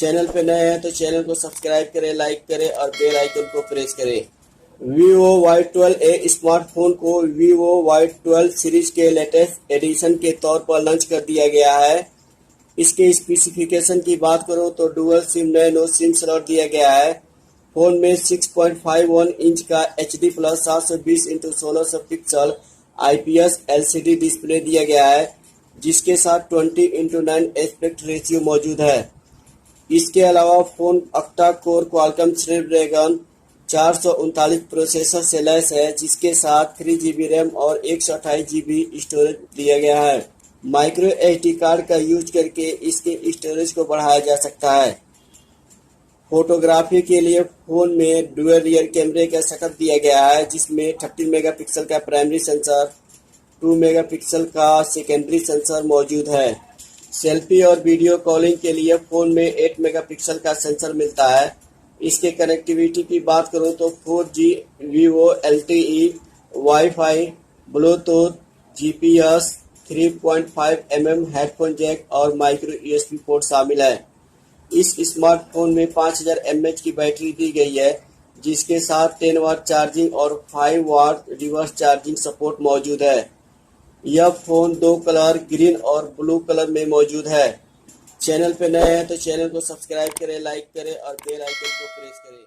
Channel पे नए हैं तो चैनल को सब्सक्राइब करें, लाइक करें और बेल आइकन को प्रेस करें। Vivo Y12A स्मार्टफोन को Vivo Y12 सीरीज के लेटेस्ट एडिशन के तौर पर लॉन्च कर दिया गया है। इसके स्पेसिफिकेशन की बात करूं तो dual SIM nano SIM slot दिया गया है। फोन में 6.51 इंच का HD plus 720x1600 pixel IPS LCD display दिया गया है, जिसके साथ 20:9 एस्पेक्ट रेशियो मौजूद है। इसके अलावा phone octa core Qualcomm Snapdragon 439 processor से लैस है, जिसके साथ 3GB रैम और 128GB स्टोरेज दिया गया है। माइक्रो SD कार्ड का यूज करके इसके स्टोरेज को बढ़ाया जा सकता है। फोटोग्राफी के लिए फोन में डुअल रियर कैमरे का सेटअप दिया गया है, जिसमें 13 मेगापिक्सल का प्राइमरी सेंसर, 2 मेगापिक्सल का सेकेंडरी सेंसर मौजूद है। सेल्फी और वीडियो कॉलिंग के लिए फ़ोन में 8 मेगापिक्सल का सेंसर मिलता है। इसके कनेक्टिविटी की बात करूं तो 4G, Vivo LTE, wifi, bluetooth, GPS, 3.5mm headphone jack और माइक्रो USB पोर्ट शामिल है। इस स्मार्टफोन में 5000 mAh की बैटरी दी गई है, जिसके साथ 10 वाट चार्जिंग और 5 वाट रिवर्स चार्जिंग सपोर्ट मौजूद है। यह फोन 2 कलर ग्रीन और ब्लू कलर में मौजूद है। चैनल पे नए हैं तो चैनल को सब्सक्राइब करें, लाइक करें और बेल आइकन को प्रेस करें।